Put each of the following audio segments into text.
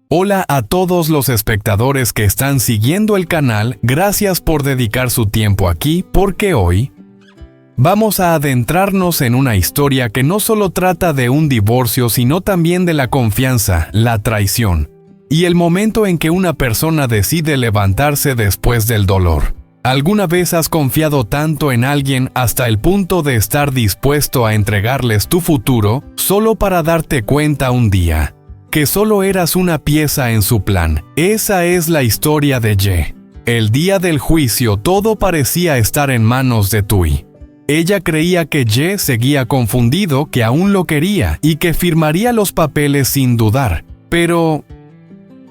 Hola a todos los espectadores que están siguiendo el canal, gracias por dedicar su tiempo aquí, porque hoy vamos a adentrarnos en una historia que no solo trata de un divorcio, sino también de la confianza, la traición, y el momento en que una persona decide levantarse después del dolor. ¿Alguna vez has confiado tanto en alguien hasta el punto de estar dispuesto a entregarles tu futuro solo para darte cuenta un día que solo eras una pieza en su plan? Esa es la historia de Ye. El día del juicio todo parecía estar en manos de Tui. Ella creía que Ye seguía confundido, que aún lo quería y que firmaría los papeles sin dudar. Pero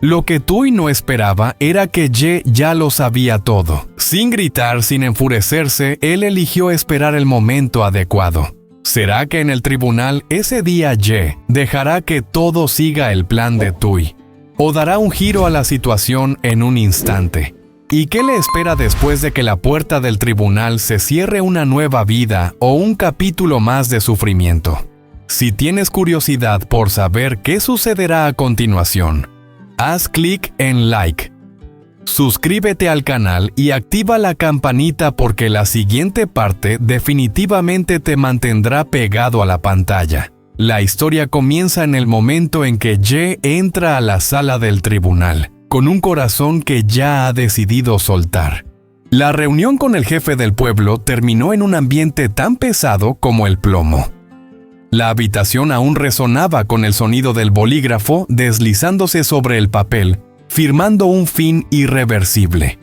lo que Tui no esperaba era que Ye ya lo sabía todo. Sin gritar, sin enfurecerse, él eligió esperar el momento adecuado. ¿Será que en el tribunal ese día Ye dejará que todo siga el plan de Tui? ¿O dará un giro a la situación en un instante? ¿Y qué le espera después de que la puerta del tribunal se cierre una nueva vida o un capítulo más de sufrimiento? Si tienes curiosidad por saber qué sucederá a continuación, haz clic en like. Suscríbete al canal y activa la campanita porque la siguiente parte definitivamente te mantendrá pegado a la pantalla. La historia comienza en el momento en que Ye entra a la sala del tribunal, con un corazón que ya ha decidido soltar. La reunión con el jefe del pueblo terminó en un ambiente tan pesado como el plomo. La habitación aún resonaba con el sonido del bolígrafo deslizándose sobre el papel, firmando un fin irreversible.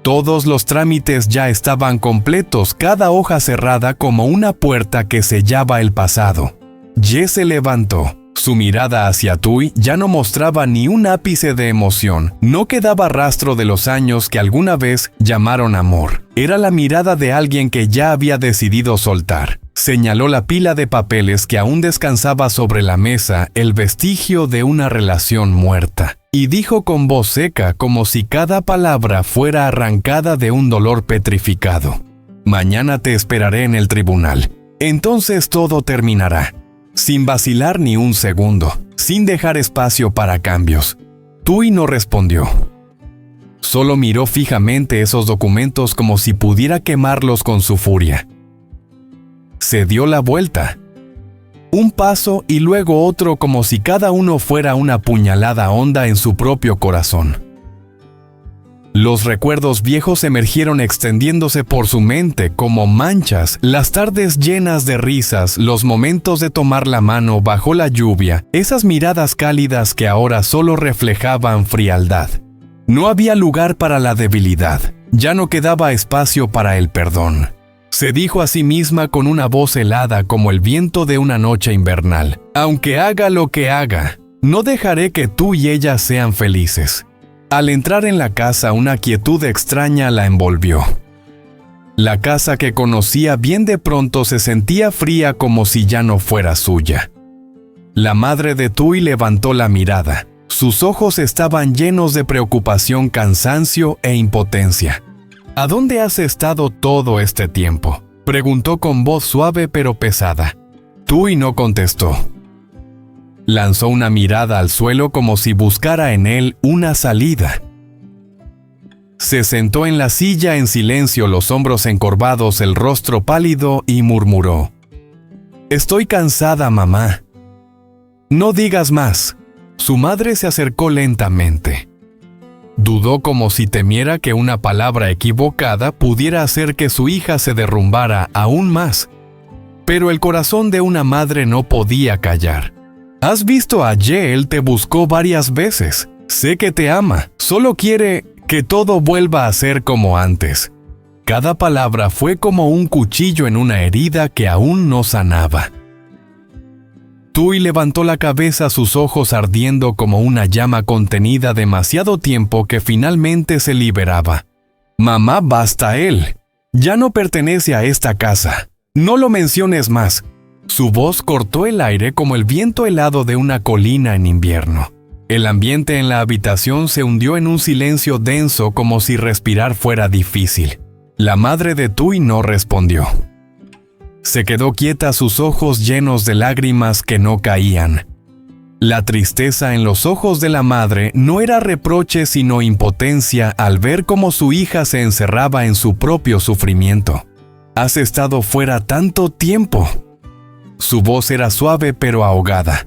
Todos los trámites ya estaban completos, cada hoja cerrada como una puerta que sellaba el pasado. Ye se levantó. Su mirada hacia Tui ya no mostraba ni un ápice de emoción. No quedaba rastro de los años que alguna vez llamaron amor. Era la mirada de alguien que ya había decidido soltar. Señaló la pila de papeles que aún descansaba sobre la mesa, el vestigio de una relación muerta. Y dijo con voz seca, como si cada palabra fuera arrancada de un dolor petrificado: «Mañana te esperaré en el tribunal. Entonces todo terminará». Sin vacilar ni un segundo, sin dejar espacio para cambios. Tui no respondió. Solo miró fijamente esos documentos como si pudiera quemarlos con su furia. Se dio la vuelta. Un paso y luego otro, como si cada uno fuera una puñalada honda en su propio corazón. Los recuerdos viejos emergieron extendiéndose por su mente como manchas, las tardes llenas de risas, los momentos de tomar la mano bajo la lluvia, esas miradas cálidas que ahora solo reflejaban frialdad. No había lugar para la debilidad, ya no quedaba espacio para el perdón. Se dijo a sí misma con una voz helada como el viento de una noche invernal: «Aunque haga lo que haga, no dejaré que tú y ella sean felices». Al entrar en la casa, una quietud extraña la envolvió. La casa que conocía bien de pronto se sentía fría como si ya no fuera suya. La madre de Tui levantó la mirada. Sus ojos estaban llenos de preocupación, cansancio e impotencia. «¿A dónde has estado todo este tiempo?», preguntó con voz suave pero pesada. Tui no contestó. Lanzó una mirada al suelo como si buscara en él una salida. Se sentó en la silla en silencio, los hombros encorvados, el rostro pálido, y murmuró: «Estoy cansada, mamá». «No digas más». Su madre se acercó lentamente. Dudó como si temiera que una palabra equivocada pudiera hacer que su hija se derrumbara aún más. Pero el corazón de una madre no podía callar. «¿Has visto a Ye? Él te buscó varias veces. Sé que te ama. Solo quiere que todo vuelva a ser como antes». Cada palabra fue como un cuchillo en una herida que aún no sanaba. Tui levantó la cabeza, sus ojos ardiendo como una llama contenida demasiado tiempo que finalmente se liberaba. «Mamá, basta él. Ya no pertenece a esta casa. No lo menciones más». Su voz cortó el aire como el viento helado de una colina en invierno. El ambiente en la habitación se hundió en un silencio denso como si respirar fuera difícil. La madre de Tui no respondió. Se quedó quieta, sus ojos llenos de lágrimas que no caían. La tristeza en los ojos de la madre no era reproche sino impotencia al ver cómo su hija se encerraba en su propio sufrimiento. «Has estado fuera tanto tiempo». Su voz era suave pero ahogada.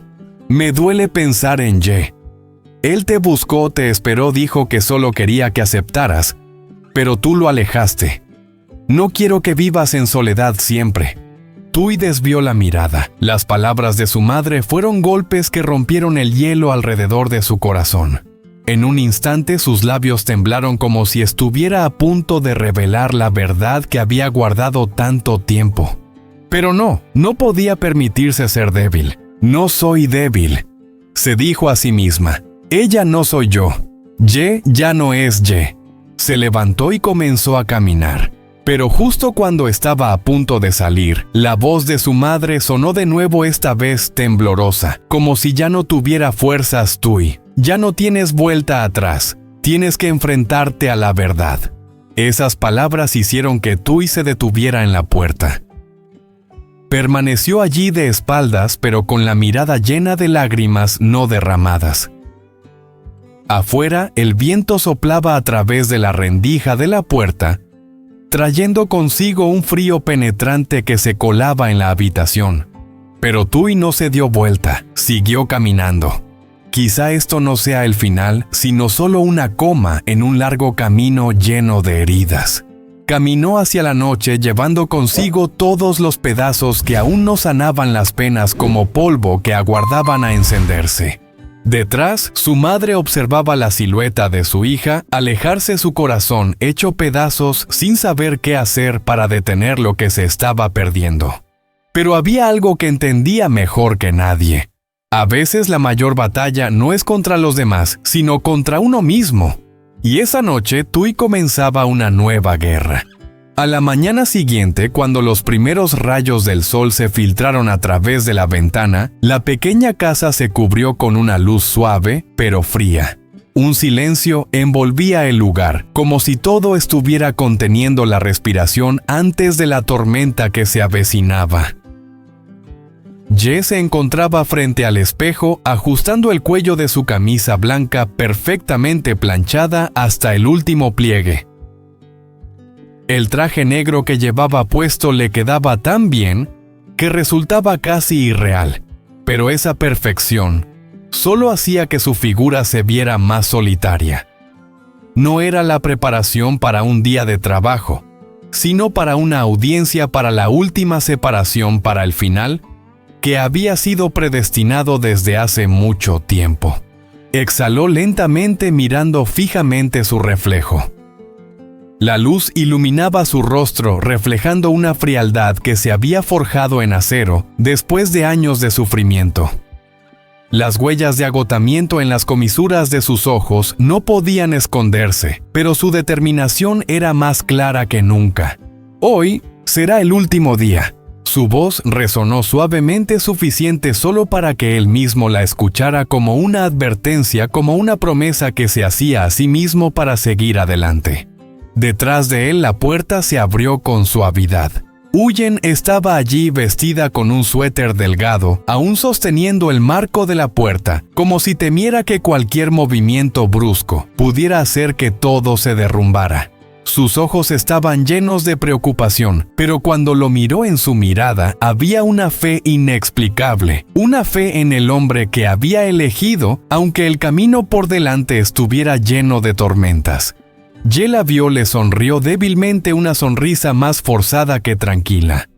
«Me duele pensar en Ye. Él te buscó, te esperó, dijo que solo quería que aceptaras, pero tú lo alejaste. No quiero que vivas en soledad siempre». Tui desvió la mirada. Las palabras de su madre fueron golpes que rompieron el hielo alrededor de su corazón. En un instante sus labios temblaron como si estuviera a punto de revelar la verdad que había guardado tanto tiempo. Pero no podía permitirse ser débil. «No soy débil», se dijo a sí misma. «Ella no soy yo. Ye ya no es Ye». Se levantó y comenzó a caminar. Pero justo cuando estaba a punto de salir, la voz de su madre sonó de nuevo, esta vez temblorosa, como si ya no tuviera fuerzas. «Tui, ya no tienes vuelta atrás. Tienes que enfrentarte a la verdad». Esas palabras hicieron que Tui se detuviera en la puerta. Permaneció allí de espaldas, pero con la mirada llena de lágrimas no derramadas. Afuera, el viento soplaba a través de la rendija de la puerta, trayendo consigo un frío penetrante que se colaba en la habitación. Pero Tui no se dio vuelta, siguió caminando. Quizá esto no sea el final, sino solo una coma en un largo camino lleno de heridas. Caminó hacia la noche llevando consigo todos los pedazos que aún no sanaban las penas como polvo que aguardaban a encenderse. Detrás, su madre observaba la silueta de su hija alejarse, su corazón hecho pedazos sin saber qué hacer para detener lo que se estaba perdiendo. Pero había algo que entendía mejor que nadie. A veces la mayor batalla no es contra los demás, sino contra uno mismo. Y esa noche Tui comenzaba una nueva guerra. A la mañana siguiente, cuando los primeros rayos del sol se filtraron a través de la ventana, la pequeña casa se cubrió con una luz suave, pero fría. Un silencio envolvía el lugar, como si todo estuviera conteniendo la respiración antes de la tormenta que se avecinaba. Ye se encontraba frente al espejo, ajustando el cuello de su camisa blanca perfectamente planchada hasta el último pliegue. El traje negro que llevaba puesto le quedaba tan bien que resultaba casi irreal, pero esa perfección solo hacía que su figura se viera más solitaria. No era la preparación para un día de trabajo, sino para una audiencia, para la última separación, para el final, que había sido predestinado desde hace mucho tiempo. Exhaló lentamente mirando fijamente su reflejo. La luz iluminaba su rostro, reflejando una frialdad que se había forjado en acero después de años de sufrimiento. Las huellas de agotamiento en las comisuras de sus ojos no podían esconderse, pero su determinación era más clara que nunca. «Hoy será el último día». Su voz resonó suavemente, suficiente solo para que él mismo la escuchara, como una advertencia, como una promesa que se hacía a sí mismo para seguir adelante. Detrás de él la puerta se abrió con suavidad. Huyen estaba allí vestida con un suéter delgado, aún sosteniendo el marco de la puerta, como si temiera que cualquier movimiento brusco pudiera hacer que todo se derrumbara. Sus ojos estaban llenos de preocupación, pero cuando lo miró, en su mirada había una fe inexplicable, una fe en el hombre que había elegido, aunque el camino por delante estuviera lleno de tormentas. Ye la vio, le sonrió débilmente, una sonrisa más forzada que tranquila.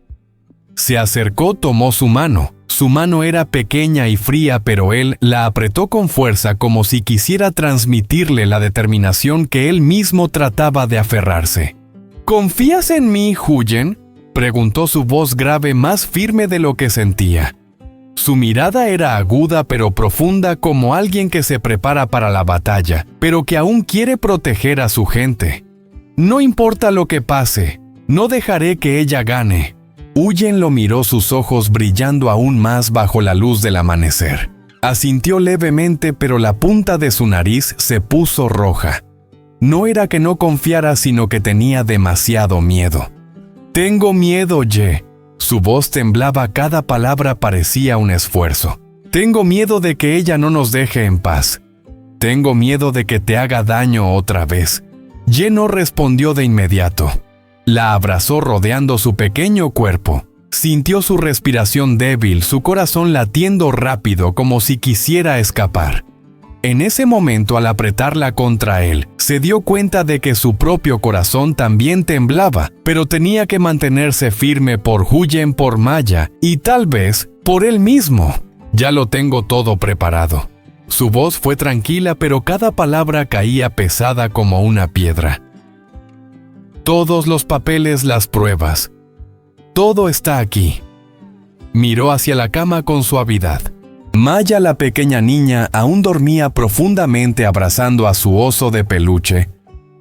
Se acercó, tomó su mano. Su mano era pequeña y fría, pero él la apretó con fuerza, como si quisiera transmitirle la determinación que él mismo trataba de aferrarse. «¿Confías en mí, Huyen?», preguntó, su voz grave, más firme de lo que sentía. Su mirada era aguda pero profunda, como alguien que se prepara para la batalla, pero que aún quiere proteger a su gente. «No importa lo que pase, no dejaré que ella gane». Huyen lo miró, sus ojos brillando aún más bajo la luz del amanecer. Asintió levemente, pero la punta de su nariz se puso roja. No era que no confiara, sino que tenía demasiado miedo. «Tengo miedo, Ye». Su voz temblaba, cada palabra parecía un esfuerzo. Tengo miedo de que ella no nos deje en paz. Tengo miedo de que te haga daño otra vez. Ye no respondió de inmediato. La abrazó rodeando su pequeño cuerpo. Sintió su respiración débil, su corazón latiendo rápido como si quisiera escapar. En ese momento, al apretarla contra él, se dio cuenta de que su propio corazón también temblaba, pero tenía que mantenerse firme por Huyen, por Maya y tal vez por él mismo. Ya lo tengo todo preparado. Su voz fue tranquila, pero cada palabra caía pesada como una piedra. Todos los papeles, las pruebas. Todo está aquí. Miró hacia la cama con suavidad. Maya, la pequeña niña, aún dormía profundamente abrazando a su oso de peluche.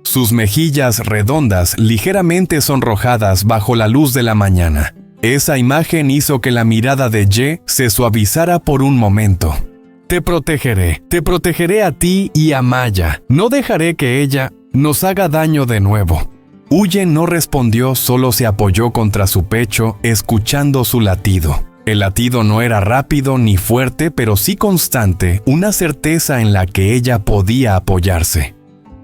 Sus mejillas redondas, ligeramente sonrojadas bajo la luz de la mañana. Esa imagen hizo que la mirada de Ye se suavizara por un momento. Te protegeré a ti y a Maya. No dejaré que ella nos haga daño de nuevo. Huyen no respondió, solo se apoyó contra su pecho, escuchando su latido. El latido no era rápido ni fuerte, pero sí constante, una certeza en la que ella podía apoyarse.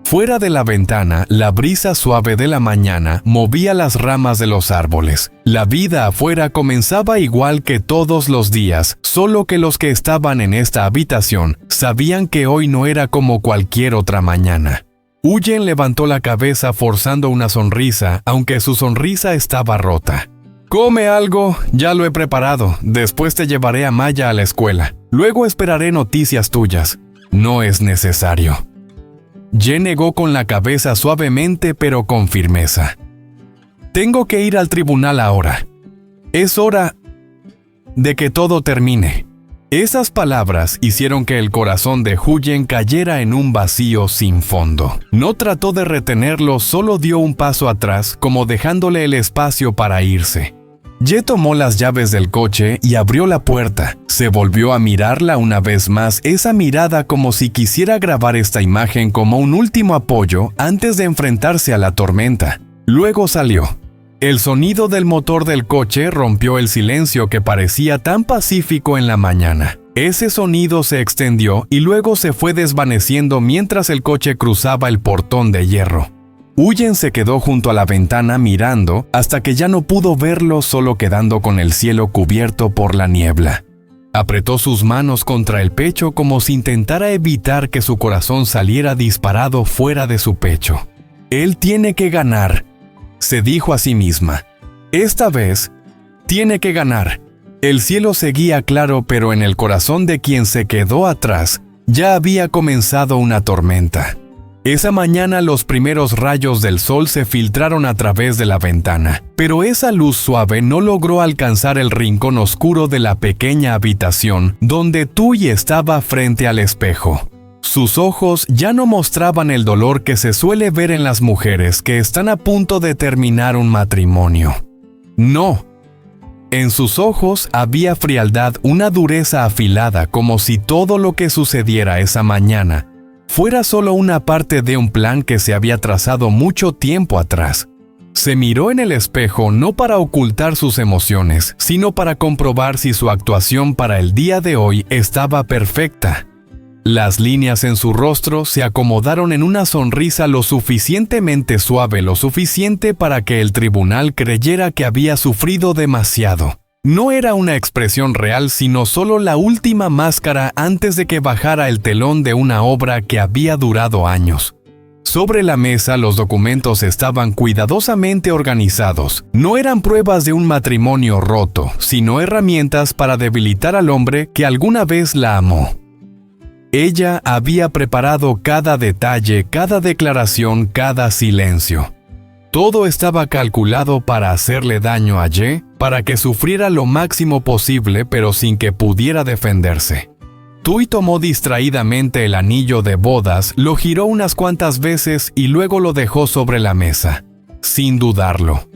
Fuera de la ventana, la brisa suave de la mañana movía las ramas de los árboles. La vida afuera comenzaba igual que todos los días, solo que los que estaban en esta habitación sabían que hoy no era como cualquier otra mañana. Huyen levantó la cabeza forzando una sonrisa, aunque su sonrisa estaba rota. «Come algo, ya lo he preparado. Después te llevaré a Maya a la escuela. Luego esperaré noticias tuyas. No es necesario». Ye negó con la cabeza suavemente pero con firmeza. «Tengo que ir al tribunal ahora. Es hora de que todo termine». Esas palabras hicieron que el corazón de Huyen cayera en un vacío sin fondo. No trató de retenerlo, solo dio un paso atrás, como dejándole el espacio para irse. Ye tomó las llaves del coche y abrió la puerta. Se volvió a mirarla una vez más, esa mirada como si quisiera grabar esta imagen como un último apoyo antes de enfrentarse a la tormenta. Luego salió. El sonido del motor del coche rompió el silencio que parecía tan pacífico en la mañana. Ese sonido se extendió y luego se fue desvaneciendo mientras el coche cruzaba el portón de hierro. Huyen se quedó junto a la ventana mirando hasta que ya no pudo verlo, solo quedando con el cielo cubierto por la niebla. Apretó sus manos contra el pecho como si intentara evitar que su corazón saliera disparado fuera de su pecho. Él tiene que ganar, se dijo a sí misma. Esta vez, tiene que ganar. El cielo seguía claro, pero en el corazón de quien se quedó atrás, ya había comenzado una tormenta. Esa mañana los primeros rayos del sol se filtraron a través de la ventana, pero esa luz suave no logró alcanzar el rincón oscuro de la pequeña habitación donde Tuy estaba frente al espejo. Sus ojos ya no mostraban el dolor que se suele ver en las mujeres que están a punto de terminar un matrimonio. No. En sus ojos había frialdad, una dureza afilada, como si todo lo que sucediera esa mañana fuera solo una parte de un plan que se había trazado mucho tiempo atrás. Se miró en el espejo no para ocultar sus emociones, sino para comprobar si su actuación para el día de hoy estaba perfecta. Las líneas en su rostro se acomodaron en una sonrisa lo suficientemente suave, lo suficiente para que el tribunal creyera que había sufrido demasiado. No era una expresión real, sino solo la última máscara antes de que bajara el telón de una obra que había durado años. Sobre la mesa los documentos estaban cuidadosamente organizados. No eran pruebas de un matrimonio roto, sino herramientas para debilitar al hombre que alguna vez la amó. Ella había preparado cada detalle, cada declaración, cada silencio. Todo estaba calculado para hacerle daño a Ye, para que sufriera lo máximo posible, pero sin que pudiera defenderse. Tuy tomó distraídamente el anillo de bodas, lo giró unas cuantas veces y luego lo dejó sobre la mesa, sin dudarlo.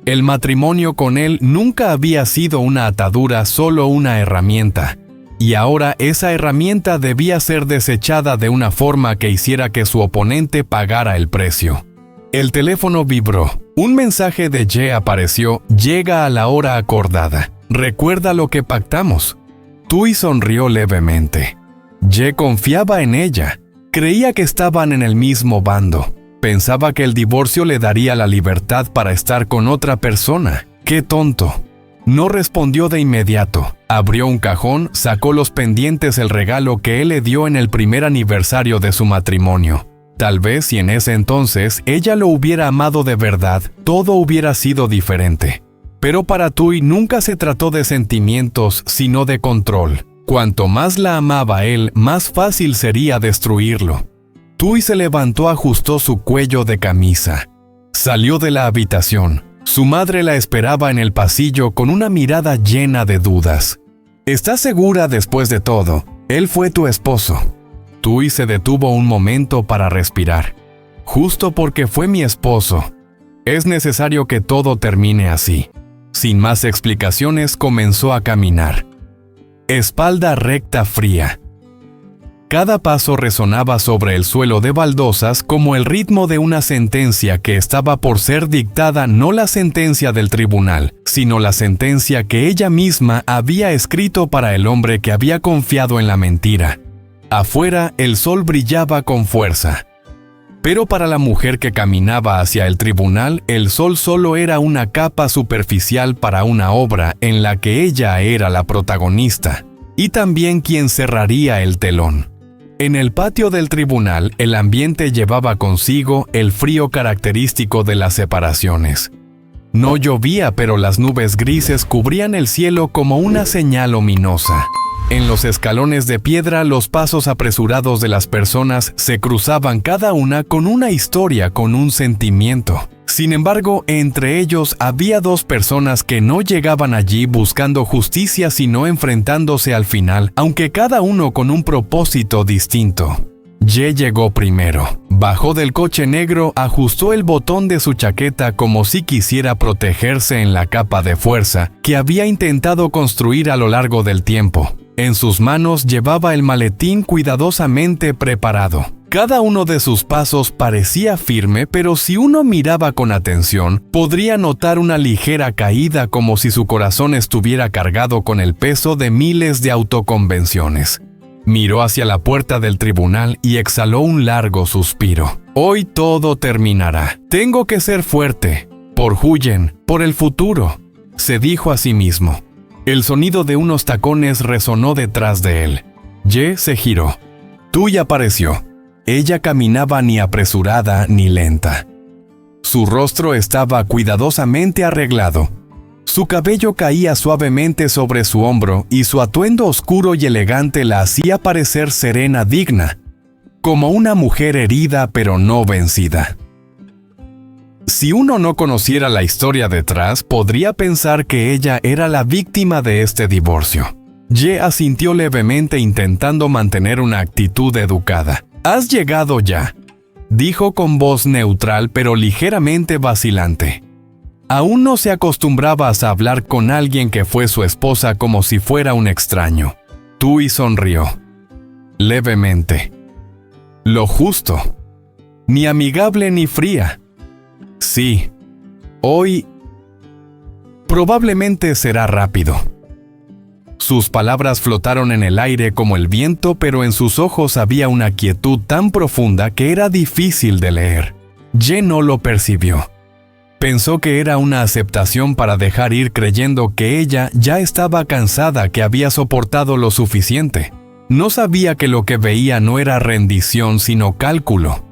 El matrimonio con él nunca había sido una atadura, solo una herramienta. Y ahora esa herramienta debía ser desechada de una forma que hiciera que su oponente pagara el precio. El teléfono vibró. Un mensaje de Ye apareció. Llega a la hora acordada. Recuerda lo que pactamos. Tui sonrió levemente. Ye confiaba en ella. Creía que estaban en el mismo bando. Pensaba que el divorcio le daría la libertad para estar con otra persona. ¡Qué tonto! No respondió de inmediato. Abrió un cajón, sacó los pendientes del regalo que él le dio en el primer aniversario de su matrimonio. Tal vez si en ese entonces ella lo hubiera amado de verdad, todo hubiera sido diferente. Pero para Tui nunca se trató de sentimientos, sino de control. Cuanto más la amaba él, más fácil sería destruirlo. Tui se levantó, ajustó su cuello de camisa. Salió de la habitación. Su madre la esperaba en el pasillo con una mirada llena de dudas. ¿Estás segura después de todo? Él fue tu esposo. Tui se detuvo un momento para respirar. Justo porque fue mi esposo. Es necesario que todo termine así. Sin más explicaciones, comenzó a caminar. Espalda recta, fría. Cada paso resonaba sobre el suelo de baldosas como el ritmo de una sentencia que estaba por ser dictada, no la sentencia del tribunal, sino la sentencia que ella misma había escrito para el hombre que había confiado en la mentira. Afuera, el sol brillaba con fuerza. Pero para la mujer que caminaba hacia el tribunal, el sol solo era una capa superficial para una obra en la que ella era la protagonista, y también quien cerraría el telón. En el patio del tribunal, el ambiente llevaba consigo el frío característico de las separaciones. No llovía, pero las nubes grises cubrían el cielo como una señal ominosa. En los escalones de piedra, los pasos apresurados de las personas se cruzaban cada una con una historia, con un sentimiento. Sin embargo, entre ellos había dos personas que no llegaban allí buscando justicia, sino enfrentándose al final, aunque cada uno con un propósito distinto. Ye llegó primero. Bajó del coche negro, ajustó el botón de su chaqueta como si quisiera protegerse en la capa de fuerza que había intentado construir a lo largo del tiempo. En sus manos llevaba el maletín cuidadosamente preparado. Cada uno de sus pasos parecía firme, pero si uno miraba con atención, podría notar una ligera caída, como si su corazón estuviera cargado con el peso de miles de autoconvenciones. Miró hacia la puerta del tribunal y exhaló un largo suspiro. Hoy todo terminará. Tengo que ser fuerte. Por Huyen, por el futuro, se dijo a sí mismo. El sonido de unos tacones resonó detrás de él. Ye se giró. Tui apareció. Ella caminaba ni apresurada ni lenta. Su rostro estaba cuidadosamente arreglado. Su cabello caía suavemente sobre su hombro y su atuendo oscuro y elegante la hacía parecer serena, digna, como una mujer herida pero no vencida. Si uno no conociera la historia detrás, podría pensar que ella era la víctima de este divorcio. Ye asintió levemente, intentando mantener una actitud educada. «Has llegado ya», dijo con voz neutral pero ligeramente vacilante. Aún no se acostumbraba a hablar con alguien que fue su esposa como si fuera un extraño. Tui sonrió. Levemente. Lo justo. Ni amigable ni fría. Sí. Hoy probablemente será rápido. Sus palabras flotaron en el aire como el viento, pero en sus ojos había una quietud tan profunda que era difícil de leer. Ye no lo percibió. Pensó que era una aceptación para dejar ir, creyendo que ella ya estaba cansada, que había soportado lo suficiente. No sabía que lo que veía no era rendición, sino cálculo.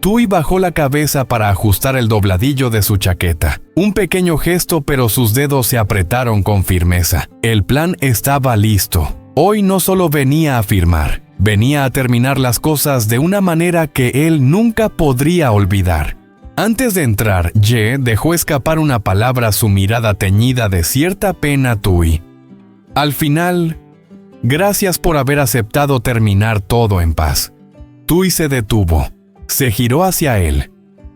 Tui bajó la cabeza para ajustar el dobladillo de su chaqueta. Un pequeño gesto, pero sus dedos se apretaron con firmeza. El plan estaba listo. Hoy no solo venía a firmar, venía a terminar las cosas de una manera que él nunca podría olvidar. Antes de entrar, Ye dejó escapar una palabra, su mirada teñida de cierta pena. Tui. Al final, gracias por haber aceptado terminar todo en paz. Tui se detuvo. Se giró hacia él.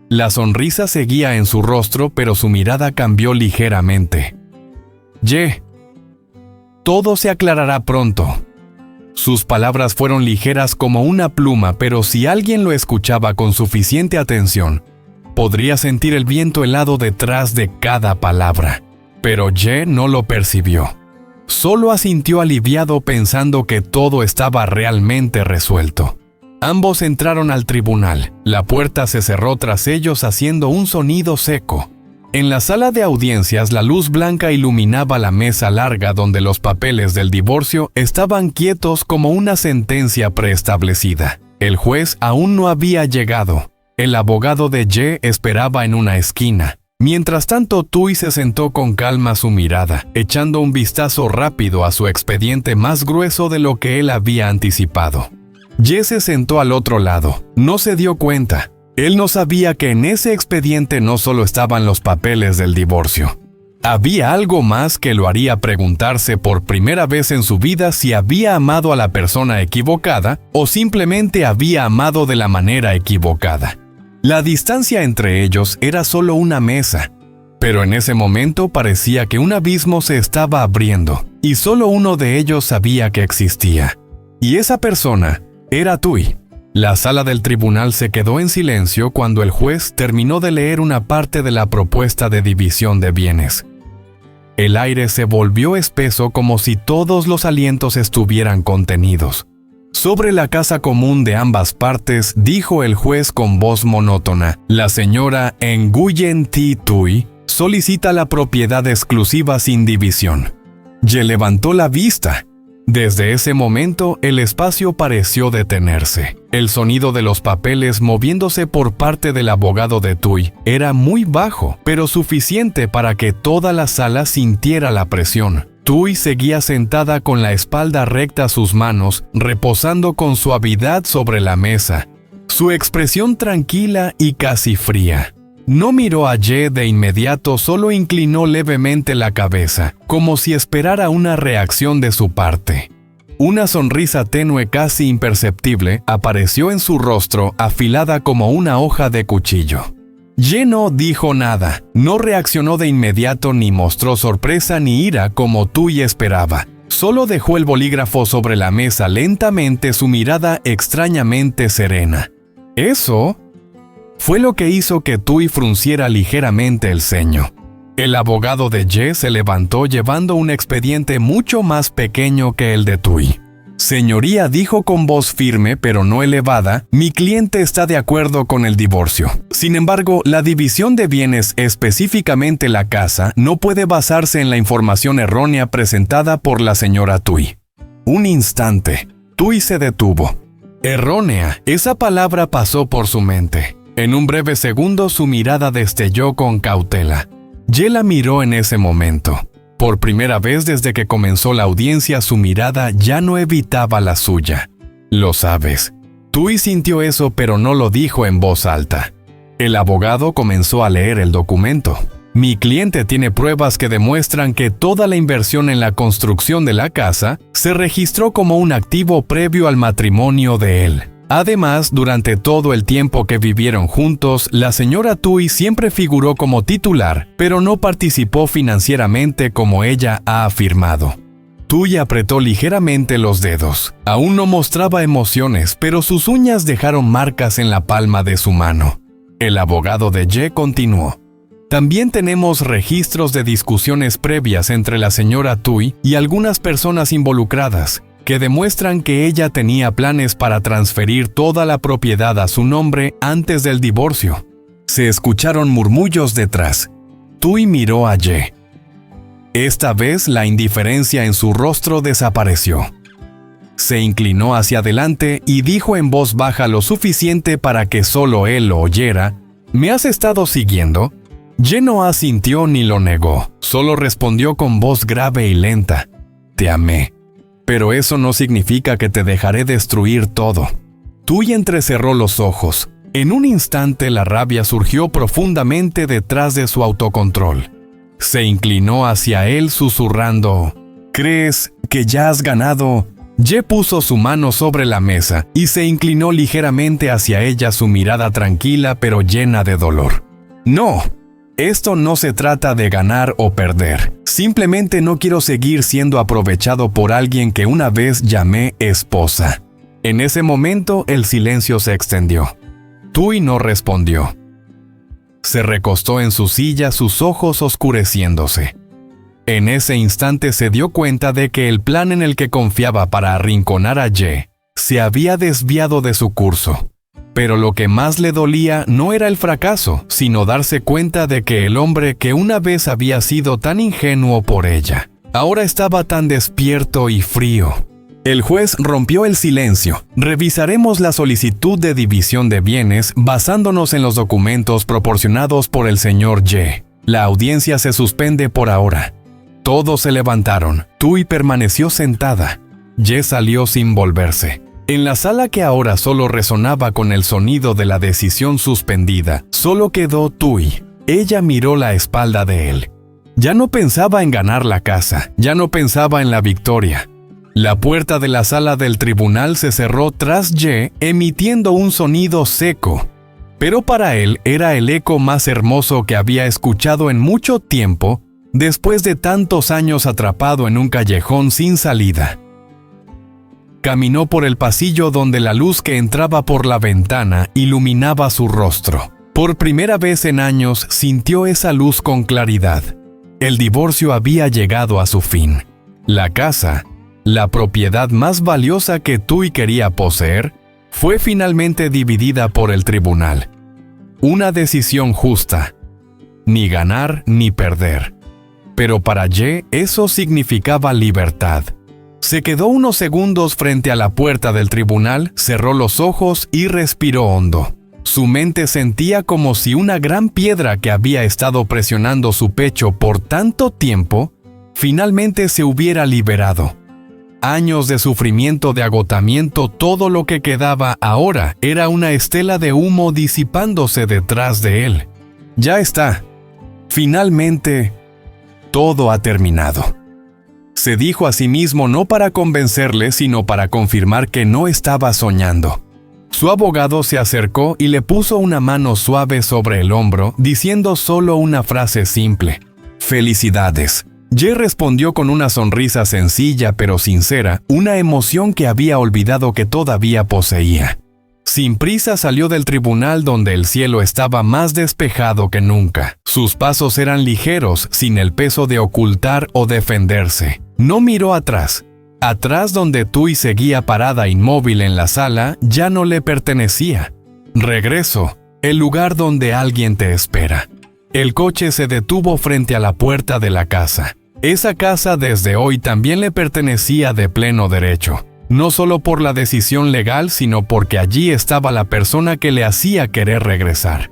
La sonrisa seguía en su rostro, pero su mirada cambió ligeramente. Ye, todo se aclarará pronto. Sus palabras fueron ligeras como una pluma, pero si alguien lo escuchaba con suficiente atención, podría sentir el viento helado detrás de cada palabra. Pero Ye no lo percibió. Solo asintió aliviado pensando que todo estaba realmente resuelto. Ambos entraron al tribunal. La puerta se cerró tras ellos haciendo un sonido seco. En la sala de audiencias, la luz blanca iluminaba la mesa larga donde los papeles del divorcio estaban quietos como una sentencia preestablecida. El juez aún no había llegado. El abogado de Ye esperaba en una esquina. Mientras tanto, Tui se sentó con calma su mirada, echando un vistazo rápido a su expediente más grueso de lo que él había anticipado. Ye se sentó al otro lado. No se dio cuenta. Él no sabía que en ese expediente no solo estaban los papeles del divorcio. Había algo más que lo haría preguntarse por primera vez en su vida si había amado a la persona equivocada o simplemente había amado de la manera equivocada. La distancia entre ellos era solo una mesa, pero en ese momento parecía que un abismo se estaba abriendo y solo uno de ellos sabía que existía. Y esa persona era Tui. La sala del tribunal se quedó en silencio cuando el juez terminó de leer una parte de la propuesta de división de bienes. El aire se volvió espeso como si todos los alientos estuvieran contenidos. Sobre la casa común de ambas partes, dijo el juez con voz monótona, la señora Nguyen Thi Tui solicita la propiedad exclusiva sin división. Ye levantó la vista. Desde ese momento, el espacio pareció detenerse. El sonido de los papeles moviéndose por parte del abogado de Tui era muy bajo, pero suficiente para que toda la sala sintiera la presión. Tui seguía sentada con la espalda recta a sus manos, reposando con suavidad sobre la mesa, su expresión tranquila y casi fría. No miró a Ye de inmediato, solo inclinó levemente la cabeza, como si esperara una reacción de su parte. Una sonrisa tenue casi imperceptible apareció en su rostro, afilada como una hoja de cuchillo. Ye no dijo nada, no reaccionó de inmediato ni mostró sorpresa ni ira como Tui esperaba. Solo dejó el bolígrafo sobre la mesa lentamente, su mirada extrañamente serena. Eso fue lo que hizo que Tui frunciera ligeramente el ceño. El abogado de Ye se levantó llevando un expediente mucho más pequeño que el de Tui. Señoría, dijo con voz firme pero no elevada, mi cliente está de acuerdo con el divorcio. Sin embargo, la división de bienes, específicamente la casa, no puede basarse en la información errónea presentada por la señora Tui. Un instante. Tui se detuvo. Errónea, esa palabra pasó por su mente. En un breve segundo su mirada destelló con cautela. Ye la miró en ese momento. Por primera vez desde que comenzó la audiencia, su mirada ya no evitaba la suya. Lo sabes. Tui sintió eso, pero no lo dijo en voz alta. El abogado comenzó a leer el documento. Mi cliente tiene pruebas que demuestran que toda la inversión en la construcción de la casa se registró como un activo previo al matrimonio de él. Además, durante todo el tiempo que vivieron juntos, la señora Tui siempre figuró como titular, pero no participó financieramente como ella ha afirmado. Tui apretó ligeramente los dedos. Aún no mostraba emociones, pero sus uñas dejaron marcas en la palma de su mano. El abogado de Ye continuó. También tenemos registros de discusiones previas entre la señora Tui y algunas personas involucradas, que demuestran que ella tenía planes para transferir toda la propiedad a su nombre antes del divorcio. Se escucharon murmullos detrás. Tui miró a Ye. Esta vez la indiferencia en su rostro desapareció. Se inclinó hacia adelante y dijo en voz baja lo suficiente para que solo él lo oyera, ¿me has estado siguiendo? Ye no asintió ni lo negó, solo respondió con voz grave y lenta, te amé. Pero eso no significa que te dejaré destruir todo. Tui entrecerró los ojos. En un instante la rabia surgió profundamente detrás de su autocontrol. Se inclinó hacia él susurrando, ¿crees que ya has ganado? Ye puso su mano sobre la mesa y se inclinó ligeramente hacia ella, su mirada tranquila pero llena de dolor. No. Esto no se trata de ganar o perder. Simplemente no quiero seguir siendo aprovechado por alguien que una vez llamé esposa. En ese momento el silencio se extendió. Tui no respondió. Se recostó en su silla, sus ojos oscureciéndose. En ese instante se dio cuenta de que el plan en el que confiaba para arrinconar a Ye se había desviado de su curso. Pero lo que más le dolía no era el fracaso, sino darse cuenta de que el hombre que una vez había sido tan ingenuo por ella, ahora estaba tan despierto y frío. El juez rompió el silencio. Revisaremos la solicitud de división de bienes basándonos en los documentos proporcionados por el señor Ye. La audiencia se suspende por ahora. Todos se levantaron. Tui permaneció sentada. Ye salió sin volverse. En la sala que ahora solo resonaba con el sonido de la decisión suspendida, solo quedó Tui. Ella miró la espalda de él. Ya no pensaba en ganar la casa, ya no pensaba en la victoria. La puerta de la sala del tribunal se cerró tras Ye, emitiendo un sonido seco. Pero para él era el eco más hermoso que había escuchado en mucho tiempo, después de tantos años atrapado en un callejón sin salida. Caminó por el pasillo donde la luz que entraba por la ventana iluminaba su rostro. Por primera vez en años sintió esa luz con claridad. El divorcio había llegado a su fin. La casa, la propiedad más valiosa que Tui quería poseer, fue finalmente dividida por el tribunal. Una decisión justa. Ni ganar ni perder. Pero para Ye eso significaba libertad. Se quedó unos segundos frente a la puerta del tribunal, cerró los ojos y respiró hondo. Su mente sentía como si una gran piedra que había estado presionando su pecho por tanto tiempo, finalmente se hubiera liberado. Años de sufrimiento, de agotamiento, todo lo que quedaba ahora era una estela de humo disipándose detrás de él. Ya está. Finalmente, todo ha terminado. Se dijo a sí mismo no para convencerle, sino para confirmar que no estaba soñando. Su abogado se acercó y le puso una mano suave sobre el hombro, diciendo solo una frase simple: «Felicidades». Ye respondió con una sonrisa sencilla pero sincera, una emoción que había olvidado que todavía poseía. Sin prisa salió del tribunal donde el cielo estaba más despejado que nunca. Sus pasos eran ligeros, sin el peso de ocultar o defenderse. No miró atrás. Atrás donde Tui seguía parada inmóvil en la sala, ya no le pertenecía. Regreso, el lugar donde alguien te espera. El coche se detuvo frente a la puerta de la casa. Esa casa desde hoy también le pertenecía de pleno derecho. No solo por la decisión legal, sino porque allí estaba la persona que le hacía querer regresar.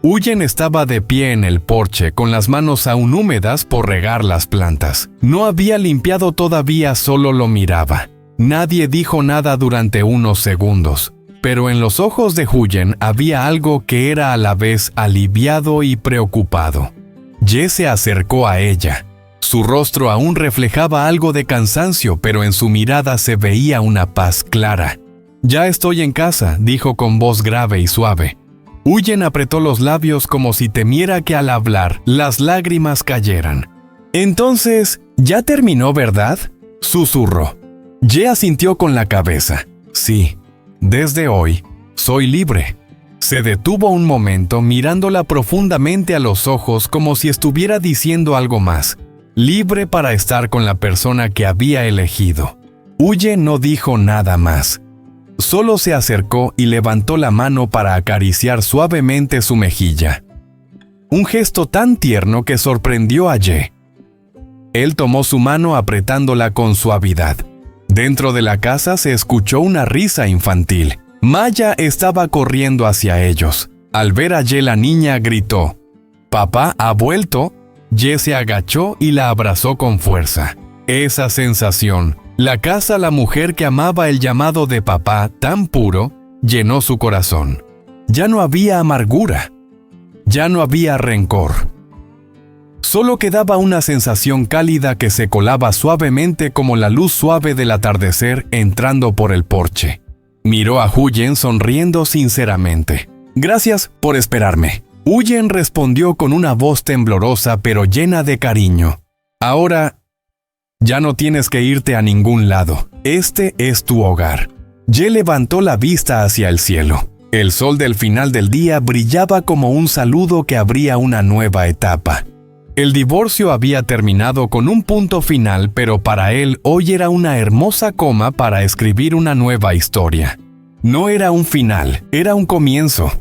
Huyen estaba de pie en el porche, con las manos aún húmedas por regar las plantas. No había limpiado todavía, solo lo miraba. Nadie dijo nada durante unos segundos, pero en los ojos de Huyen había algo que era a la vez aliviado y preocupado. Ye se acercó a ella. Su rostro aún reflejaba algo de cansancio, pero en su mirada se veía una paz clara. «Ya estoy en casa», dijo con voz grave y suave. Huyen apretó los labios como si temiera que al hablar las lágrimas cayeran. «Entonces, ¿ya terminó, verdad?», susurró. Ye asintió con la cabeza. «Sí, desde hoy, soy libre». Se detuvo un momento mirándola profundamente a los ojos como si estuviera diciendo algo más. Libre para estar con la persona que había elegido. Huyen no dijo nada más. Solo se acercó y levantó la mano para acariciar suavemente su mejilla. Un gesto tan tierno que sorprendió a Ye. Él tomó su mano apretándola con suavidad. Dentro de la casa se escuchó una risa infantil. Maya estaba corriendo hacia ellos. Al ver a Ye, la niña gritó: «¡Papá ha vuelto!». Ye se agachó y la abrazó con fuerza. Esa sensación, la casa, la mujer que amaba el llamado de papá tan puro, llenó su corazón. Ya no había amargura. Ya no había rencor. Solo quedaba una sensación cálida que se colaba suavemente como la luz suave del atardecer entrando por el porche. Miró a Huyen sonriendo sinceramente. «Gracias por esperarme». Huyen respondió con una voz temblorosa pero llena de cariño. «Ahora, ya no tienes que irte a ningún lado. Este es tu hogar». Ye levantó la vista hacia el cielo. El sol del final del día brillaba como un saludo que abría una nueva etapa. El divorcio había terminado con un punto final, pero para él hoy era una hermosa coma para escribir una nueva historia. No era un final, era un comienzo.